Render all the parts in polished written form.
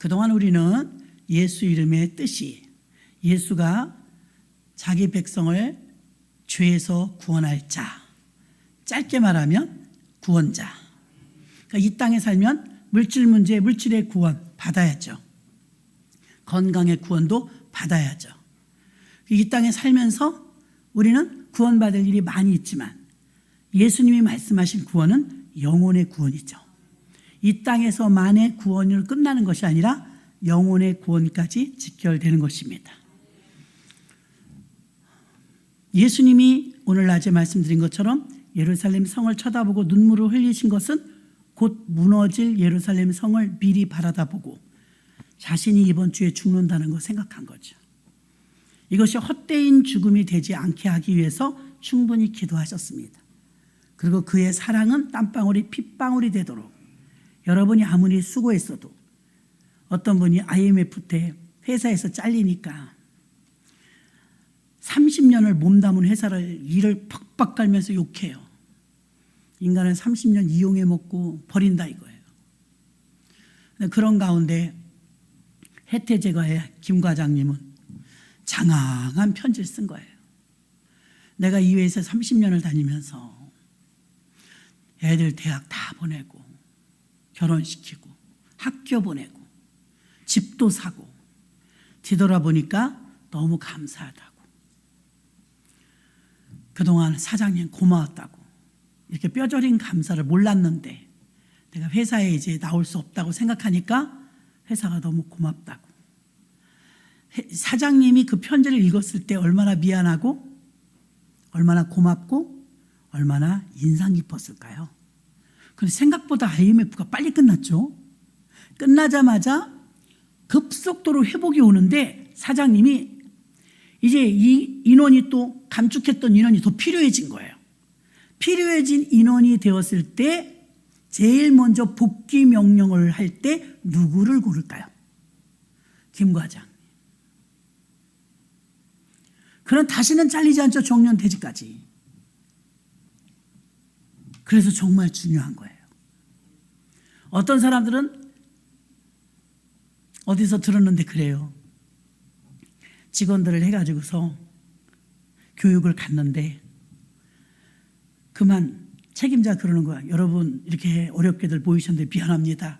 그동안 우리는 예수 이름의 뜻이 예수가 자기 백성을 죄에서 구원할 자, 짧게 말하면 구원자. 그러니까 이 땅에 살면 물질 문제, 물질의 구원 받아야죠. 건강의 구원도 받아야죠. 이 땅에 살면서 우리는 구원받을 일이 많이 있지만 예수님이 말씀하신 구원은 영혼의 구원이죠. 이 땅에서만의 구원으로 끝나는 것이 아니라 영혼의 구원까지 직결되는 것입니다. 예수님이 오늘 낮에 말씀드린 것처럼 예루살렘 성을 쳐다보고 눈물을 흘리신 것은 곧 무너질 예루살렘 성을 미리 바라다보고 자신이 이번 주에 죽는다는 걸 생각한 거죠. 이것이 헛되인 죽음이 되지 않게 하기 위해서 충분히 기도하셨습니다. 그리고 그의 사랑은 땀방울이 핏방울이 되도록 여러분이 아무리 수고했어도 어떤 분이 IMF 때 회사에서 잘리니까 30년을 몸담은 회사를 일을 팍팍 달면서 욕해요. 인간은 30년 이용해 먹고 버린다 이거예요. 그런 가운데 해태제과의 김 과장님은 장황한 편지를 쓴 거예요. 내가 이 회사에 30년을 다니면서 애들 대학 다 보내고 결혼시키고 학교 보내고 집도 사고 뒤돌아보니까 너무 감사하다고. 그동안 사장님 고마웠다고. 이렇게 뼈저린 감사를 몰랐는데 내가 회사에 이제 나올 수 없다고 생각하니까 회사가 너무 고맙다고. 사장님이 그 편지를 읽었을 때 얼마나 미안하고 얼마나 고맙고 얼마나 인상 깊었을까요? 그런데 생각보다 IMF가 빨리 끝났죠. 끝나자마자 급속도로 회복이 오는데 사장님이 이제 이 인원이 또 감축했던 인원이 더 필요해진 거예요. 필요해진 인원이 되었을 때 제일 먼저 복귀 명령을 할 때 누구를 고를까요? 김 과장. 그는 다시는 잘리지 않죠. 정년퇴직까지. 그래서 정말 중요한 거예요. 어떤 사람들은 어디서 들었는데 그래요. 직원들을 해가지고서 교육을 갔는데 그만 책임자 그러는 거야. 여러분 이렇게 어렵게들 모이셨는데 미안합니다.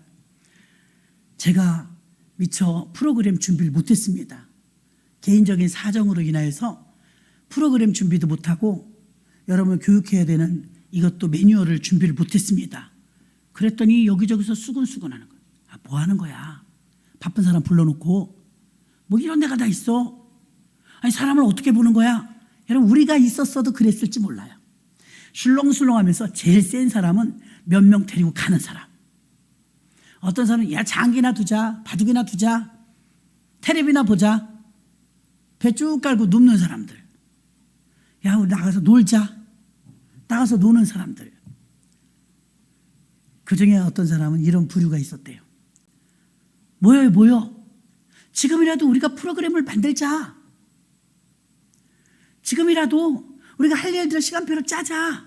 제가 미처 프로그램 준비를 못했습니다. 개인적인 사정으로 인하여서 프로그램 준비도 못하고 여러분을 교육해야 되는 이것도 매뉴얼을 준비를 못했습니다. 그랬더니 여기저기서 수근수근하는 거야. 아, 뭐 하는 거야? 바쁜 사람 불러놓고 뭐 이런 데가 다 있어. 아니 사람을 어떻게 보는 거야? 여러분 우리가 있었어도 그랬을지 몰라요. 술렁술렁하면서 제일 센 사람은 몇 명 데리고 가는 사람. 어떤 사람은 야 장기나 두자, 바둑이나 두자, 테레비나 보자. 배 쭉 깔고 눕는 사람들. 야 우리 나가서 놀자. 나가서 노는 사람들. 그중에 어떤 사람은 이런 부류가 있었대요. 모여요 모여. 지금이라도 우리가 프로그램을 만들자. 지금이라도 우리가 할 일들 시간표를 짜자.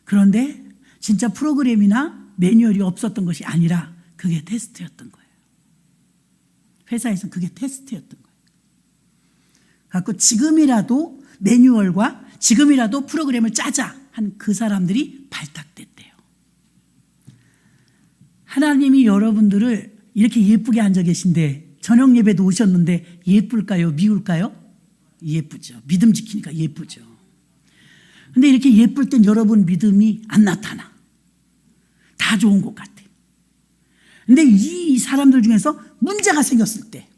그런데 진짜 프로그램이나 매뉴얼이 없었던 것이 아니라 그게 테스트였던 거예요. 회사에서는 그게 테스트였던 거예요. 그래서 지금이라도 매뉴얼과 지금이라도 프로그램을 짜자 한 그 사람들이 발탁됐대요. 하나님이 여러분들을 이렇게 예쁘게 앉아 계신데 저녁 예배도 오셨는데 예쁠까요? 미울까요? 예쁘죠. 믿음 지키니까 예쁘죠. 근데 이렇게 예쁠 땐 여러분 믿음이 안 나타나. 다 좋은 것 같아. 근데 이 사람들 중에서 문제가 생겼을 때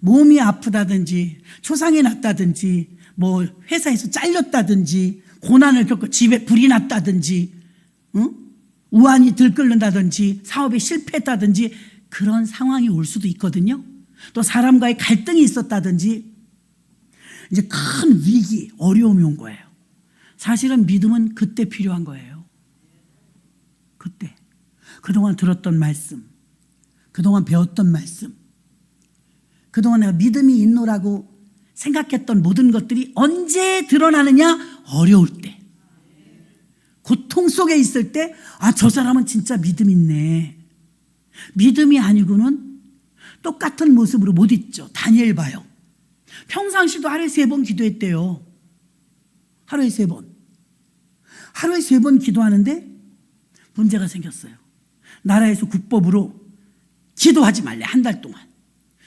몸이 아프다든지 초상이 났다든지 뭐 회사에서 잘렸다든지 고난을 겪고 집에 불이 났다든지 우환이 들끓는다든지 사업에 실패했다든지 그런 상황이 올 수도 있거든요. 또 사람과의 갈등이 있었다든지 이제 큰 위기, 어려움이 온 거예요. 사실은 믿음은 그때 필요한 거예요. 그때. 그동안 들었던 말씀, 그동안 배웠던 말씀, 그동안 내가 믿음이 있노라고 생각했던 모든 것들이 언제 드러나느냐? 어려울 때. 고통 속에 있을 때, 아, 저 사람은 진짜 믿음 있네. 믿음이 아니고는 똑같은 모습으로 못 있죠. 다니엘 봐요. 평상시도 하루에 3번 기도했대요. 하루에 3번. 하루에 3번 기도하는데 문제가 생겼어요. 나라에서 국법으로 기도하지 말래, 한 달 동안.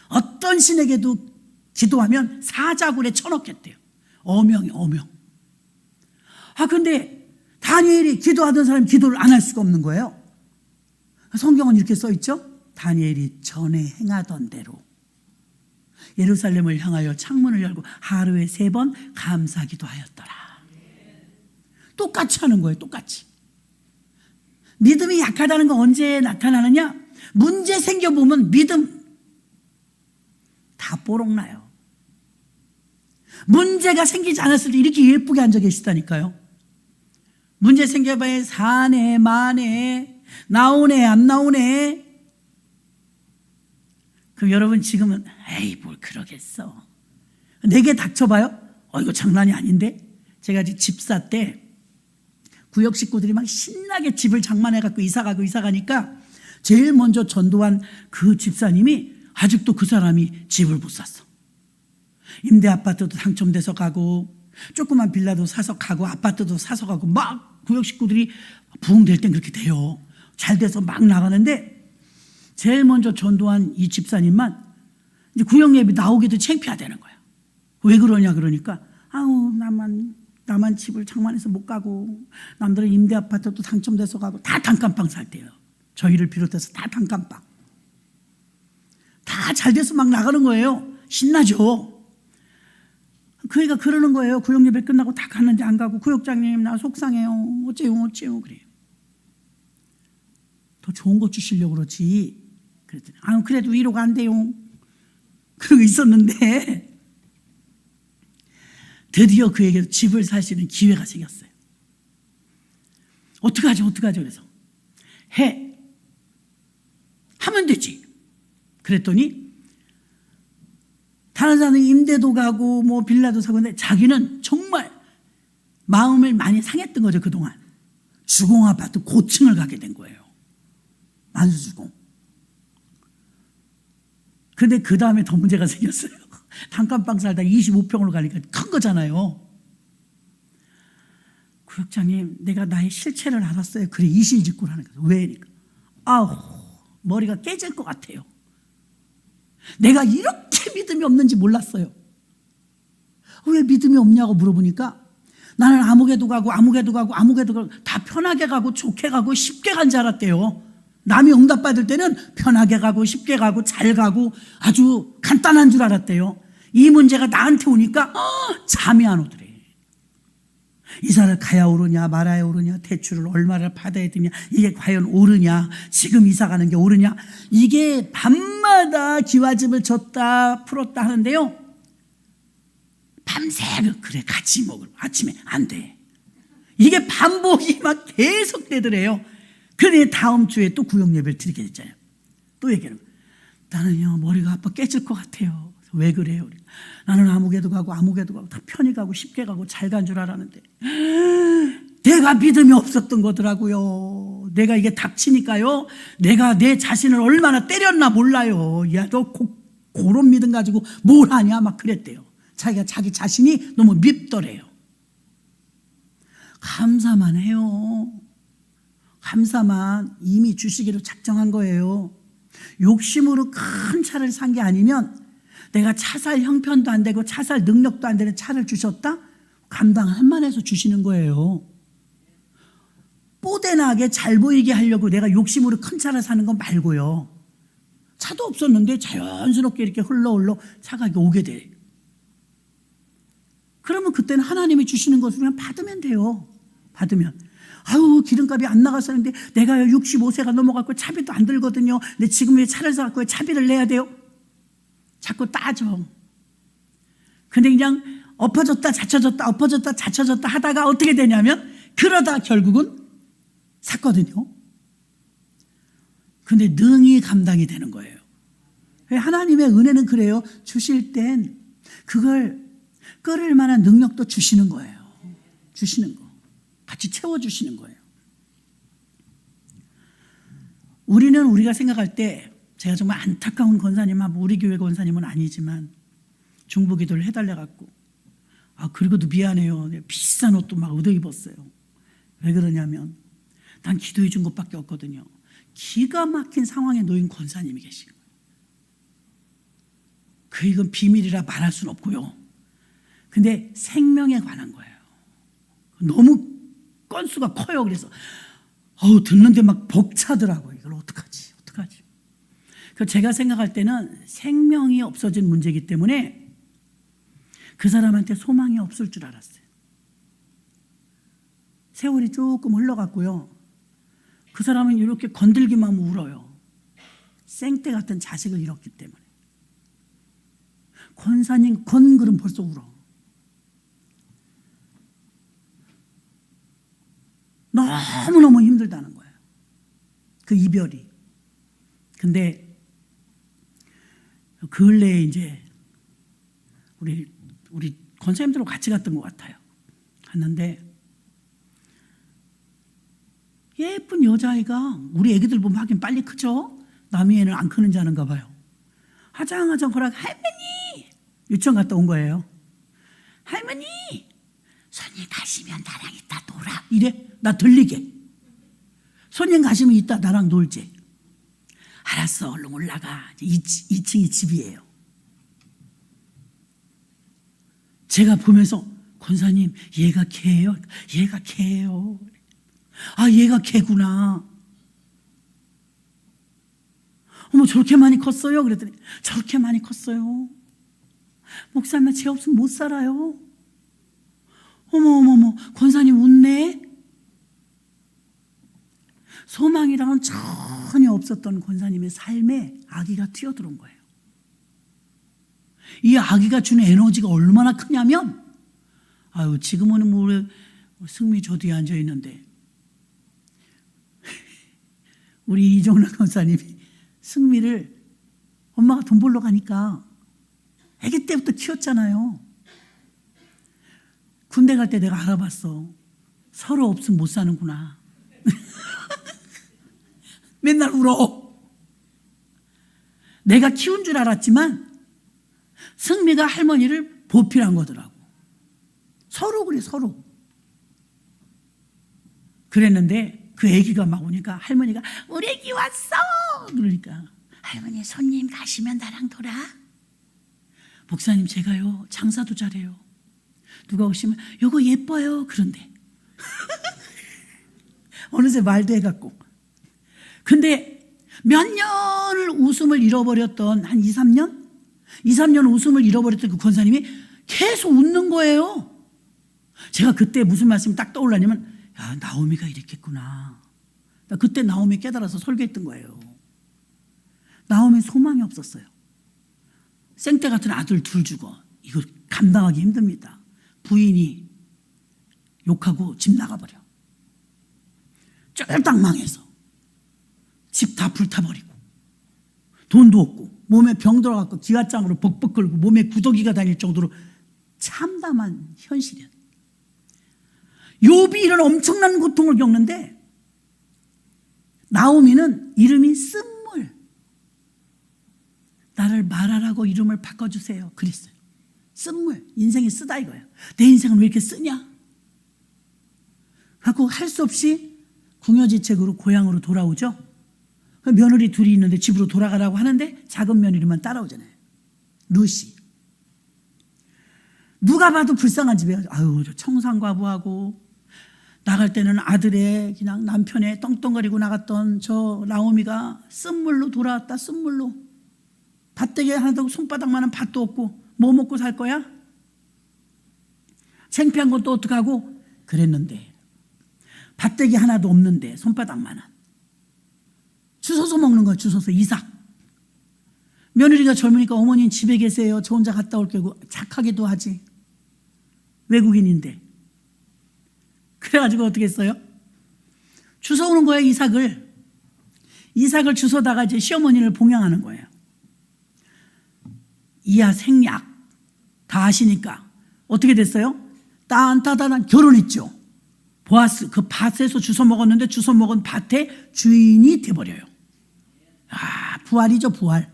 어떤 신에게도 기도하면 사자굴에 쳐넣겠대요. 어명이 어명. 근데 다니엘이 기도하던 사람이 기도를 안 할 수가 없는 거예요. 성경은 이렇게 써 있죠. 다니엘이 전에 행하던 대로 예루살렘을 향하여 창문을 열고 하루에 3번 감사기도 하였더라. 똑같이 하는 거예요. 똑같이. 믿음이 약하다는 건 언제 나타나느냐? 문제 생겨보면 믿음 다 뽀록나요. 문제가 생기지 않았을 때 이렇게 예쁘게 앉아 계시다니까요. 문제 생겨봐야 사네 마네 나오네 안 나오네. 그럼 여러분 지금은 에이 뭘 그러겠어. 내게 닥쳐봐요. 이거 장난이 아닌데. 제가 집사 때 구역 식구들이 막 신나게 집을 장만해갖고 이사가니까 제일 먼저 전도한 그 집사님이 아직도 그 사람이 집을 못 샀어. 임대 아파트도 당첨돼서 가고 조그만 빌라도 사서 가고 아파트도 사서 가고 막 구역 식구들이 부흥될 땐 그렇게 돼요. 잘 돼서 막 나가는데 제일 먼저 전도한 이 집사님만 이제 구역 예배 나오기도 창피하다는 거야. 왜 그러냐 그러니까 나만 집을 장만해서 못 가고 남들은 임대 아파트도 당첨돼서 가고 다 단칸방 살 때요. 저희를 비롯해서 다 단칸방. 다 잘 돼서 막 나가는 거예요. 신나죠. 그러니까 그러는 거예요. 구역 예배 끝나고 다 갔는데 안 가고 구역장님 나 속상해요. 어째요 그래요. 더 좋은 거 주시려고 그러지. 그랬더니 그래도 위로가 안 돼요. 그러고 있었는데 드디어 그에게 집을 살 수 있는 기회가 생겼어요. 어떡하죠 그래서 하면 되지. 그랬더니 다른 사람은 임대도 가고 뭐 빌라도 사고 근데 자기는 정말 마음을 많이 상했던 거죠. 그동안 주공 아파트 고층을 가게 된 거예요. 만수주공. 근데 그 다음에 더 문제가 생겼어요. 단칸방 살다 25평으로 가니까 큰 거잖아요. 구역장님 내가 나의 실체를 알았어요. 그래 이실직고라는 거죠. 왜니까 머리가 깨질 것 같아요. 내가 이렇게 믿음이 없는지 몰랐어요. 왜 믿음이 없냐고 물어보니까 나는 아무개도 가고 다 편하게 가고 좋게 가고 쉽게 간 줄 알았대요. 남이 응답받을 때는 편하게 가고 쉽게 가고 잘 가고 아주 간단한 줄 알았대요. 이 문제가 나한테 오니까 잠이 안 오더래. 이사를 가야 오르냐 말아야 오르냐 대출을 얼마를 받아야 되냐 이게 과연 오르냐 지금 이사 가는 게 오르냐 이게 밤마다 기와집을 줬다 풀었다 하는데요. 밤새 그래 같이 먹을 아침에 안 돼. 이게 반복이 막 계속 되더래요. 그런데 다음 주에 또 구역 예배를 드리게 됐잖아요. 또 얘기하는 거예요. 나는요 머리가 아파 깨질 것 같아요. 왜 그래요? 나는 아무개도 가고 다 편히 가고 쉽게 가고 잘 간 줄 알았는데 내가 믿음이 없었던 거더라고요. 내가 이게 닥치니까요. 내가 내 자신을 얼마나 때렸나 몰라요. 야, 너 그런 믿음 가지고 뭘 하냐 막 그랬대요. 자기가 자기 자신이 너무 밉더래요. 감사만 해요. 감사만 이미 주시기로 작정한 거예요. 욕심으로 큰 차를 산 게 아니면 내가 차 살 형편도 안 되고 차 살 능력도 안 되는 차를 주셨다? 감당할 만해서 주시는 거예요. 뽀대나게 잘 보이게 하려고 내가 욕심으로 큰 차를 사는 건 말고요. 차도 없었는데 자연스럽게 이렇게 흘러 차가 오게 돼. 그러면 그때는 하나님이 주시는 것을 그냥 받으면 돼요. 받으면. 기름값이 안 나갔었는데 내가 65세가 넘어갔고 차비도 안 들거든요. 근데 지금 왜 차를 사갖고 차비를 내야 돼요? 자꾸 따져. 근데 그냥 엎어졌다 자쳐졌다 하다가 어떻게 되냐면 그러다 결국은 샀거든요. 근데 능히 감당이 되는 거예요. 하나님의 은혜는 그래요. 주실 땐 그걸 끌을 만한 능력도 주시는 거예요. 주시는 거. 같이 채워주시는 거예요. 우리는 우리가 생각할 때 제가 정말 안타까운 권사님은 우리 교회 권사님은 아니지만 중보기도를 해달래갖고 그리고도 미안해요. 비싼 옷도 막 얻어 입었어요. 왜 그러냐면 난 기도해 준 것밖에 없거든요. 기가 막힌 상황에 놓인 권사님이 계신 거예요. 이건 비밀이라 말할 수는 없고요. 근데 생명에 관한 거예요. 너무 건수가 커요. 그래서 듣는데 막 벅차더라고요. 이걸 어떡하지? 그래서 제가 생각할 때는 생명이 없어진 문제이기 때문에 그 사람한테 소망이 없을 줄 알았어요. 세월이 조금 흘러갔고요. 그 사람은 이렇게 건들기만 하면 울어요. 생떼 같은 자식을 잃었기 때문에. 권사님 건그름 벌써 울어. 너무너무 힘들다는 거예요. 그 이별이. 근데 근래에 이제 우리 권사님들하고 같이 갔던 것 같아요. 갔는데 예쁜 여자아이가 우리 애기들 보면 하긴 빨리 크죠? 남의 애는 안 크는 줄 아는가 봐요. 하장하장 거라고 할머니 유치원 갔다 온 거예요. 할머니 손님 가시면 나랑 이따 놀아 이래. 나 들리게. 손님 가시면 이따 나랑 놀지. 알았어 얼른 올라가. 2층이 집이에요. 제가 보면서 권사님 얘가 개예요? 얘가 개예요. 얘가 개구나. 어머 저렇게 많이 컸어요? 그랬더니 저렇게 많이 컸어요. 목사님 쟤 없으면 못 살아요. 어머 권사님 웃네. 소망이랑은 전혀 없었던 권사님의 삶에 아기가 튀어들어온 거예요. 이 아기가 주는 에너지가 얼마나 크냐면 지금은 승미 저 뒤에 앉아 있는데 우리 이종란 권사님이 승미를 엄마가 돈 벌러 가니까 아기 때부터 키웠잖아요. 군대 갈 때 내가 알아봤어. 서로 없으면 못 사는구나. 맨날 울어. 내가 키운 줄 알았지만 승미가 할머니를 보필한 거더라고. 서로 그래 서로. 그랬는데 그 애기가 막 오니까 할머니가 우리 애기 왔어. 그러니까 할머니 손님 가시면 나랑 놀아. 목사님 제가요 장사도 잘해요. 누가 오시면 요거 예뻐요. 그런데 어느새 말도 해갖고. 근데 몇 년을 웃음을 잃어버렸던 한 2, 3년? 2, 3년 웃음을 잃어버렸던 그 권사님이 계속 웃는 거예요. 제가 그때 무슨 말씀이 딱 떠올라냐면 나오미가 이랬겠구나. 그때 나오미 깨달아서 설교했던 거예요. 나오미 소망이 없었어요. 생떼 같은 아들 둘 죽어. 이거 감당하기 힘듭니다. 부인이 욕하고 집 나가버려. 쫄딱 망해서 집 다 불타버리고 돈도 없고 몸에 병 들어갖고 기와장으로 벅벅 끓고 몸에 구더기가 다닐 정도로 참담한 현실이야. 욥이 이런 엄청난 고통을 겪는데 나오미는 이름이 쓴물. 나를 말하라고 이름을 바꿔주세요. 그랬어요. 쓴물. 인생이 쓰다 이거예요. 내 인생은 왜 이렇게 쓰냐? 갖고 할 수 없이 궁여지책으로 고향으로 돌아오죠. 며느리 둘이 있는데 집으로 돌아가라고 하는데 작은 며느리만 따라오잖아요. 루시. 누가 봐도 불쌍한 집이에요. 저 청산과부하고 나갈 때는 아들의 그냥 남편의 떵떵거리고 나갔던 저 나오미가 쓴물로 돌아왔다. 쓴물로. 밭대기 하나도 손바닥만한 밭도 없고 뭐 먹고 살 거야? 창피한 것도 어떡하고? 그랬는데 밭대기 하나도 없는데 손바닥만한 주워서 먹는 거야. 주워서 이삭. 며느리가 젊으니까 어머니는 집에 계세요. 저 혼자 갔다 올게고 착하기도 하지. 외국인인데. 그래가지고 어떻게 했어요? 주워오는 거예요. 이삭을 주워다가 이제 시어머니를 봉양하는 거예요. 이하 생약 다 아시니까 어떻게 됐어요? 딴따단 결혼했죠. 보아스 그 밭에서 주워 먹었는데 주워 먹은 밭의 주인이 돼버려요. 부활이죠, 부활.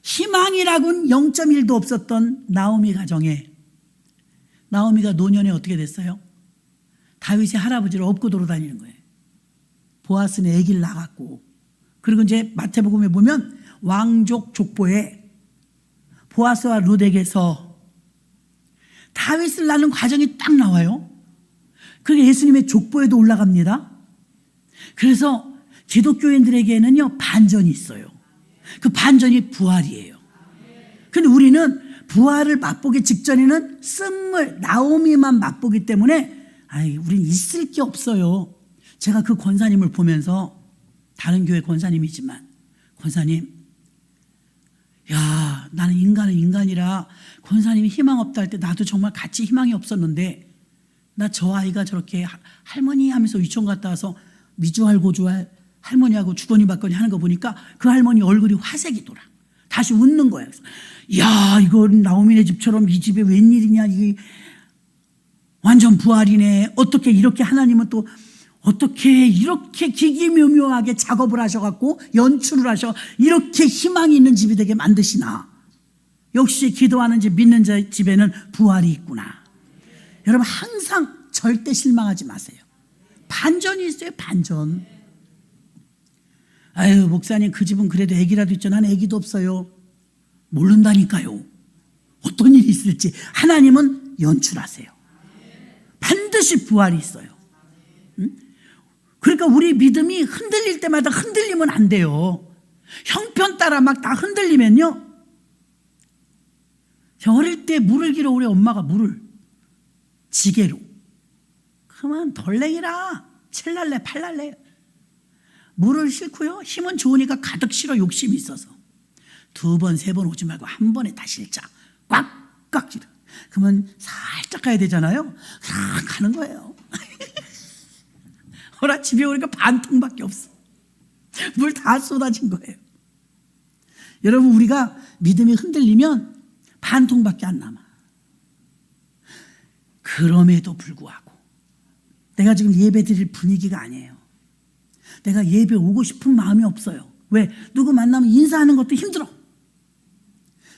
희망이라고는 0.1도 없었던 나오미 가정에 나오미가 노년에 어떻게 됐어요? 다윗의 할아버지를 업고 돌아다니는 거예요. 보아스는 아기를 낳았고, 그리고 이제 마태복음에 보면 왕족 족보에 보아스와 룻에게서 다윗을 낳는 과정이 딱 나와요. 그게 예수님의 족보에도 올라갑니다. 그래서 기독교인들에게는요, 반전이 있어요. 그 반전이 부활이에요. 근데 우리는 부활을 맛보기 직전에는 쓴물 나오미만 맛보기 때문에 우린 있을 게 없어요. 제가 그 권사님을 보면서, 다른 교회 권사님이지만, 권사님, 야, 나는 인간은 인간이라 권사님이 희망 없다 할 때 나도 정말 같이 희망이 없었는데, 나 저 아이가 저렇게 할머니 하면서 유치원 갔다 와서 미주알 고주알 할머니하고 주거니 받거니 하는 거 보니까 그 할머니 얼굴이 화색이 돌아. 다시 웃는 거야. 야, 이거 나오미네 집처럼 이 집에 웬일이냐, 이게 완전 부활이네. 어떻게 이렇게 하나님은 또 어떻게 이렇게 기기묘묘하게 작업을 하셔갖고 연출을 하셔 이렇게 희망이 있는 집이 되게 만드시나. 역시 기도하는 집, 믿는 자 집에는 부활이 있구나. 여러분, 항상 절대 실망하지 마세요. 반전이 있어요, 반전. 아유, 목사님, 그 집은 그래도 아기라도 있죠. 난 아기도 없어요. 모른다니까요. 어떤 일이 있을지 하나님은 연출하세요. 반드시 부활이 있어요. 응? 그러니까 우리 믿음이 흔들릴 때마다 흔들리면 안 돼요. 형편 따라 막 다 흔들리면요, 저 어릴 때 물을 기러 우리 엄마가 물을 지게로, 그만 덜랭이라 칠날래 팔날래 물을 싣고요, 힘은 좋으니까 가득 실어 욕심이 있어서 2번 3번 오지 말고 한 번에 다 실자, 꽉꽉 실어. 그러면 살짝 가야 되잖아요. 쫙 가는 거예요. 어라, 집에 오니까 반통밖에 없어. 물 다 쏟아진 거예요. 여러분, 우리가 믿음이 흔들리면 반통밖에 안 남아. 그럼에도 불구하고 내가 지금 예배 드릴 분위기가 아니에요. 내가 예배 오고 싶은 마음이 없어요. 왜? 누구 만나면 인사하는 것도 힘들어.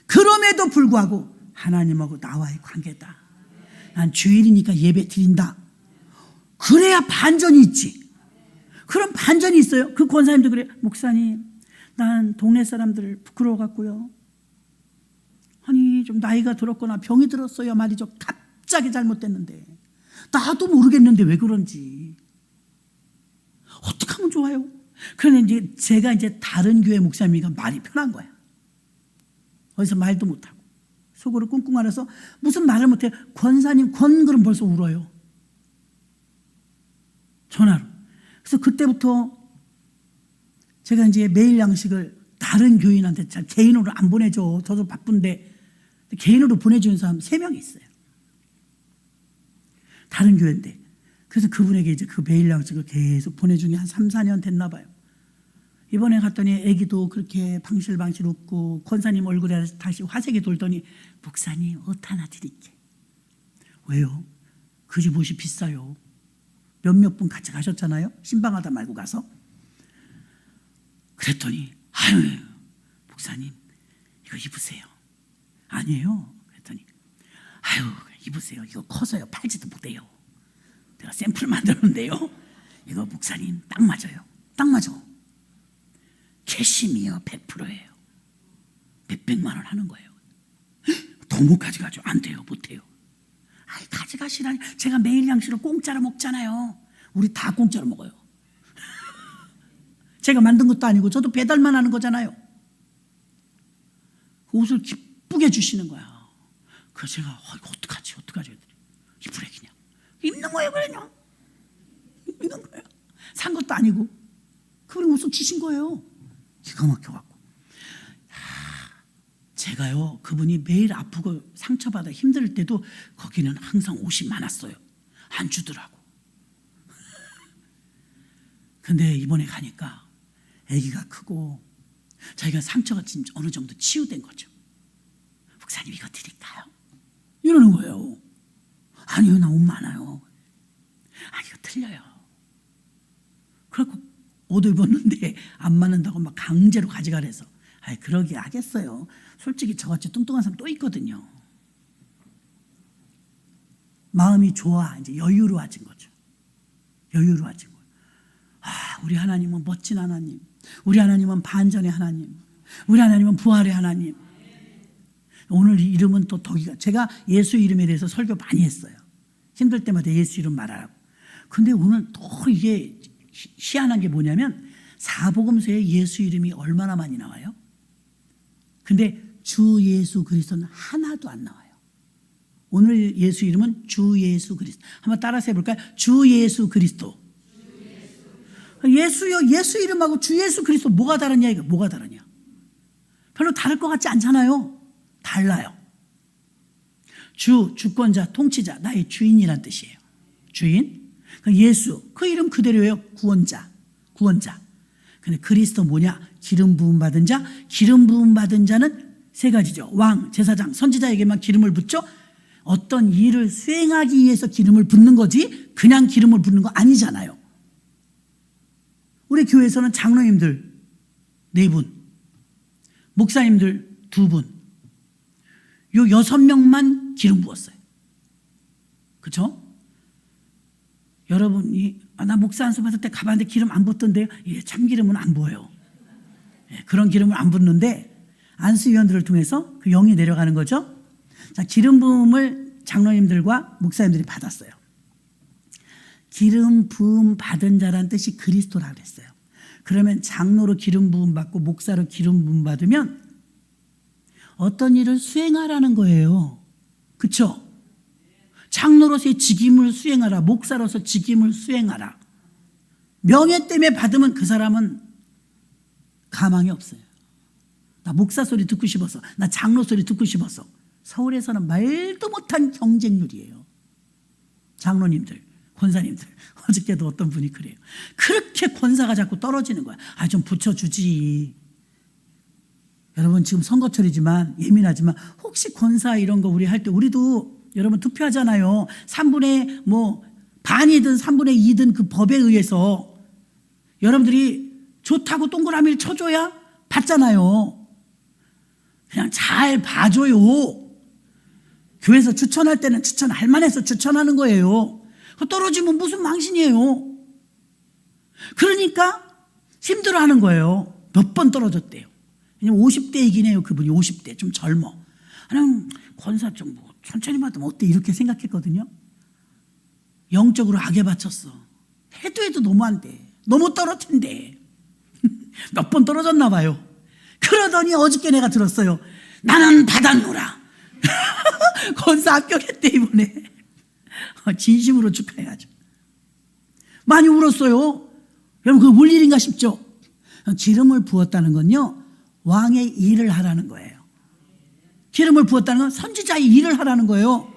그럼에도 불구하고 하나님하고 나와의 관계다. 난 주일이니까 예배 드린다. 그래야 반전이 있지. 그런 반전이 있어요. 그 권사님도 그래. 목사님, 난 동네 사람들 부끄러워 갖고요, 아니 좀 나이가 들었거나 병이 들었어요 말이죠. 갑자기 잘못됐는데 나도 모르겠는데 왜 그런지 어떻게 하면 좋아요? 그런데 이제 제가 이제 다른 교회 목사님이니까 말이 편한 거야. 어디서 말도 못하고 속으로 꿍꿍 앓아서 무슨 말을 못해. 권사님 권 그럼 벌써 울어요, 전화로. 그래서 그때부터 제가 이제 매일 양식을 다른 교인한테 잘 개인으로 안 보내줘. 저도 바쁜데 개인으로 보내주는 사람 3명이 있어요. 다른 교회인데. 그래서 그분에게 이제 그 매일 양식을 계속 보내준 게 한 3, 4년 됐나 봐요. 이번에 갔더니 애기도 그렇게 방실방실 웃고 권사님 얼굴에 다시 화색이 돌더니, 목사님 옷 하나 드릴게. 왜요? 그 집 옷이 비싸요. 몇몇 분 같이 가셨잖아요. 신방하다 말고 가서. 그랬더니 아유, 목사님 이거 입으세요. 아니에요. 그랬더니 아유, 입으세요. 이거 커서요 팔지도 못해요. 내가 샘플 만들었는데요, 이거 목사님 딱 맞아요. 딱 맞아. 캐시미어 100%예요. 몇백만 원 하는 거예요. 너무 가져가죠. 안 돼요. 못해요. 아이, 가져가시라니. 제가 매일 양식으로 공짜로 먹잖아요. 우리 다 공짜로 먹어요. 제가 만든 것도 아니고 저도 배달만 하는 거잖아요. 그 옷을 기쁘게 주시는 거야. 그래서 제가 이거 어떡하지 입으래 그냥. 입는 거예요. 그냥 입는 거예요. 산 것도 아니고 그분이 옷을 주신 거예요. 기가 막혀갖고. 제가요, 그분이 매일 아프고 상처받아 힘들 때도 거기는 항상 옷이 많았어요. 안 주더라고. 근데 이번에 가니까 아기가 크고 자기가 상처가 진짜 어느 정도 치유된 거죠. 목사님 이거 드릴까요? 이러는 거예요. 아니요, 나 옷 많아요. 아, 이거 틀려요. 그래갖고 옷 입었는데 안 맞는다고 막 강제로 가져가래서. 아이, 그러게 하겠어요. 솔직히 저같이 뚱뚱한 사람 또 있거든요. 마음이 좋아. 이제 여유로워진 거죠. 여유로워진 거예요. 우리 하나님은 멋진 하나님. 우리 하나님은 반전의 하나님. 우리 하나님은 부활의 하나님. 오늘 이 이름은 또 덕이가. 제가 예수 이름에 대해서 설교 많이 했어요. 힘들 때마다 예수 이름 말하라고. 근데 오늘 또 이게 희한한 게 뭐냐면 사복음서에 예수 이름이 얼마나 많이 나와요? 근데 주 예수 그리스도는 하나도 안 나와요. 오늘 예수 이름은 주 예수 그리스도. 한번 따라서 해볼까요? 주 예수 그리스도. 예수요, 예수 이름하고 주 예수 그리스도 뭐가 다르냐, 이거 뭐가 다르냐? 별로 다를 것 같지 않잖아요. 달라요. 주, 주권자, 통치자, 나의 주인이란 뜻이에요. 주인. 예수, 그 이름 그대로예요. 구원자, 구원자. 근데 그리스도 뭐냐? 기름 부음 받은 자. 기름 부음 받은 자는 세 가지죠. 왕, 제사장, 선지자에게만 기름을 붓죠. 어떤 일을 수행하기 위해서 기름을 붓는 거지 그냥 기름을 붓는 거 아니잖아요. 우리 교회에서는 장로님들 4분, 목사님들 2분, 요 6명만 기름 부었어요. 그렇죠? 여러분이 나 목사 안수 받을 때 가봤는데 기름 안 붓던데요? 예, 참기름은 안 부어요. 예, 그런 기름을 안 붓는데 안수위원들을 통해서 그 영이 내려가는 거죠. 자, 기름 부음을 장로님들과 목사님들이 받았어요. 기름 부음 받은 자란 뜻이 그리스도라 그랬어요. 그러면 장로로 기름 부음 받고 목사로 기름 부음 받으면 어떤 일을 수행하라는 거예요. 그렇죠? 장로로서의 직임을 수행하라. 목사로서 직임을 수행하라. 명예 때문에 받으면 그 사람은 가망이 없어요. 나 목사 소리 듣고 싶어서, 나 장로 소리 듣고 싶어서. 서울에서는 말도 못한 경쟁률이에요. 장로님들, 권사님들. 어저께도 어떤 분이 그래요. 그렇게 권사가 자꾸 떨어지는 거야. 좀 붙여주지. 여러분 지금 선거철이지만 예민하지만 혹시 권사 이런 거 우리 할 때 우리도 여러분 투표하잖아요. 3분의 반이든 3분의 2든 그 법에 의해서 여러분들이 좋다고 동그라미를 쳐줘야 받잖아요. 그냥 잘 봐줘요. 교회에서 추천할 때는 추천할 만해서 추천하는 거예요. 떨어지면 무슨 망신이에요. 그러니까 힘들어하는 거예요. 몇 번 떨어졌대요. 50대이긴 해요. 그분이 50대 좀 젊어. 그냥 권사 좀 천천히 받으면 어때 이렇게 생각했거든요. 영적으로 악에 바쳤어. 해도 너무 안 돼. 너무 떨어진대. 몇 번 떨어졌나 봐요. 그러더니 어저께 내가 들었어요. 나는 받았노라. 권사 합격했대 이번에. 진심으로 축하해야죠. 많이 울었어요. 여러분 그거 울 일인가 싶죠? 기름을 부었다는 건요 왕의 일을 하라는 거예요. 기름을 부었다는 건 선지자의 일을 하라는 거예요.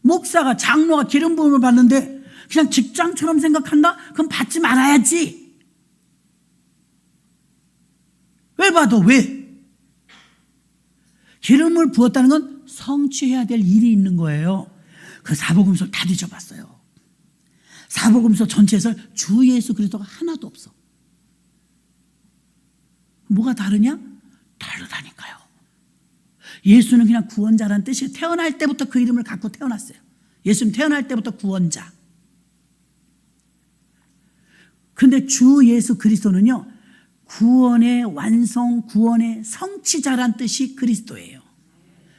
목사가 장로가 기름 부음을 받는데 그냥 직장처럼 생각한다? 그럼 받지 말아야지. 왜 받아? 왜? 기름을 부었다는 건 성취해야 될 일이 있는 거예요. 그 사복음서를 다 뒤져봤어요. 사복음서 전체에서 주 예수 그리스도가 하나도 없어. 뭐가 다르냐? 다르다니까요. 예수는 그냥 구원자라는 뜻이에요. 태어날 때부터 그 이름을 갖고 태어났어요. 예수는 태어날 때부터 구원자. 근데 주 예수 그리스도는요 구원의 완성, 구원의 성취자란 뜻이 그리스도예요.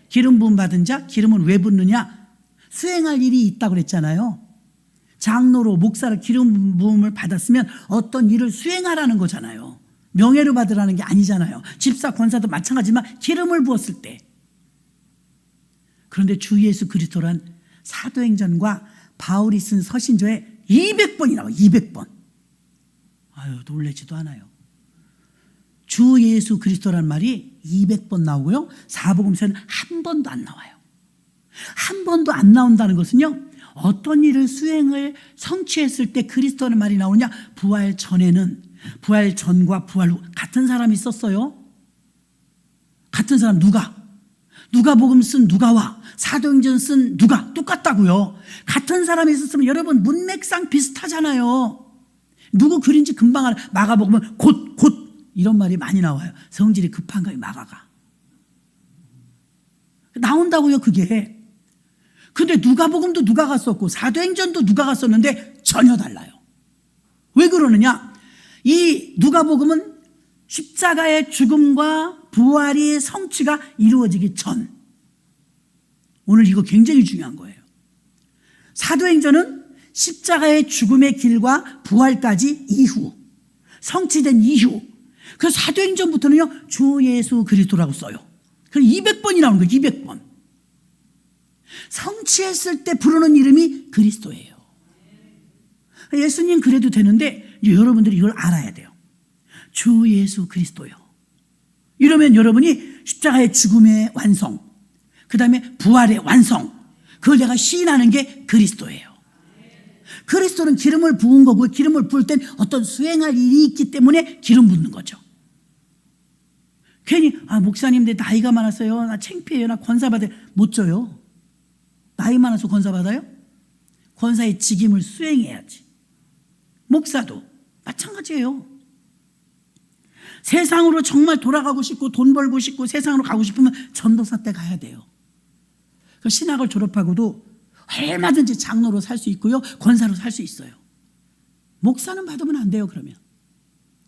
기름 부음 받은 자, 기름은 왜 붓느냐? 수행할 일이 있다고 그랬잖아요. 장로로 목사로 기름 부음을 받았으면 어떤 일을 수행하라는 거잖아요. 명예를 받으라는 게 아니잖아요. 집사, 권사도 마찬가지지만 기름을 부었을 때. 그런데 주 예수 그리스도란 사도행전과 바울이 쓴 서신조에 200번이 나와요. 200번. 놀라지도 않아요. 주 예수 그리스도란 말이 200번 나오고요. 사복음서는 한 번도 안 나와요. 한 번도 안 나온다는 것은요. 어떤 일을 수행을 성취했을 때 그리스도라는 말이 나오느냐? 부활 전에는 부활 전과 부활 후 같은 사람이 있었어요. 같은 사람 누가? 누가복음 쓴 누가와 사도행전 쓴 누가 똑같다고요. 같은 사람이 있었으면 여러분 문맥상 비슷하잖아요. 누구 글인지 금방 알아. 마가복음은 곧 이런 말이 많이 나와요. 성질이 급한 거예요, 마가가. 나온다고요, 그게. 근데 누가복음도 누가가 썼고 사도행전도 누가가 썼는데 전혀 달라요. 왜 그러느냐? 이 누가복음은 십자가의 죽음과 부활이 성취가 이루어지기 전. 오늘 이거 굉장히 중요한 거예요. 사도행전은 십자가의 죽음의 길과 부활까지 이후, 성취된 이후. 그래서 사도행전부터는요, 주 예수 그리스도라고 써요. 그래서 200번이 나오는 거예요, 200번. 성취했을 때 부르는 이름이 그리스도예요. 예수님 그래도 되는데 여러분들이 이걸 알아야 돼요. 주 예수 그리스도요. 이러면 여러분이 십자가의 죽음의 완성, 그 다음에 부활의 완성, 그걸 내가 시인하는 게 그리스도예요. 그리스도는 기름을 부은 거고, 기름을 부을 땐 어떤 수행할 일이 있기 때문에 기름 붓는 거죠. 괜히 목사님 내 나이가 많았어요, 나 창피해요, 나 권사 받아요, 못 줘요. 나이 많아서 권사 받아요? 권사의 직임을 수행해야지. 목사도 마찬가지예요. 세상으로 정말 돌아가고 싶고 돈 벌고 싶고 세상으로 가고 싶으면 전도사 때 가야 돼요. 그 신학을 졸업하고도 얼마든지 장로로 살 수 있고요, 권사로 살 수 있어요. 목사는 받으면 안 돼요. 그러면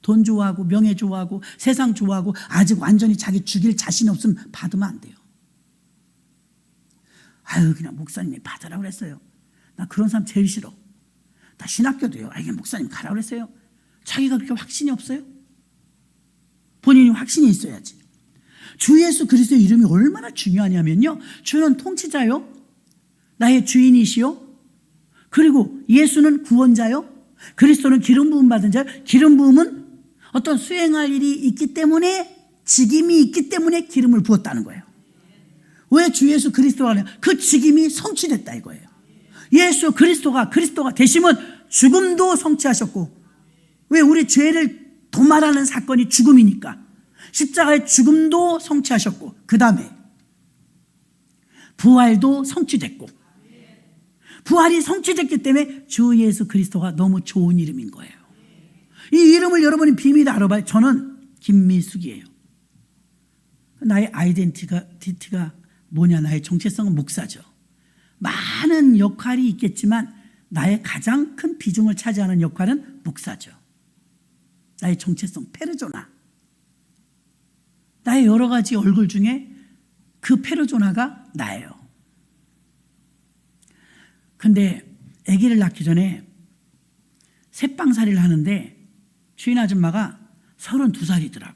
돈 좋아하고 명예 좋아하고 세상 좋아하고 아직 완전히 자기 죽일 자신이 없으면 받으면 안 돼요. 그냥 목사님이 받으라고 그랬어요. 나 그런 사람 제일 싫어. 나 신학교도요, 그냥 목사님 가라고 그랬어요. 자기가 그렇게 확신이 없어요? 본인이 확신이 있어야지. 주 예수 그리스도의 이름이 얼마나 중요하냐면요, 주는 통치자요, 나의 주인이시요, 그리고 예수는 구원자요, 그리스도는 기름 부음 받은 자요. 기름 부음은 어떤 수행할 일이 있기 때문에, 직임이 있기 때문에 기름을 부었다는 거예요. 왜 주 예수 그리스도가 하냐? 그 직임이 성취됐다 이거예요. 예수 그리스도가 되시면 죽음도 성취하셨고, 왜? 우리 죄를 도말하는 사건이 죽음이니까 십자가의 죽음도 성취하셨고, 그 다음에 부활도 성취됐고, 부활이 성취됐기 때문에 주 예수 그리스도가 너무 좋은 이름인 거예요. 이 이름을 여러분이 비밀을 알아봐요. 저는 김미숙이에요. 나의 아이덴티티가 뭐냐? 나의 정체성은 목사죠. 많은 역할이 있겠지만 나의 가장 큰 비중을 차지하는 역할은 목사죠. 나의 정체성, 페르조나. 나의 여러 가지 얼굴 중에 그 페르조나가 나예요. 근데 아기를 낳기 전에 새빵살이를 하는데 주인 아줌마가 32살이더라고.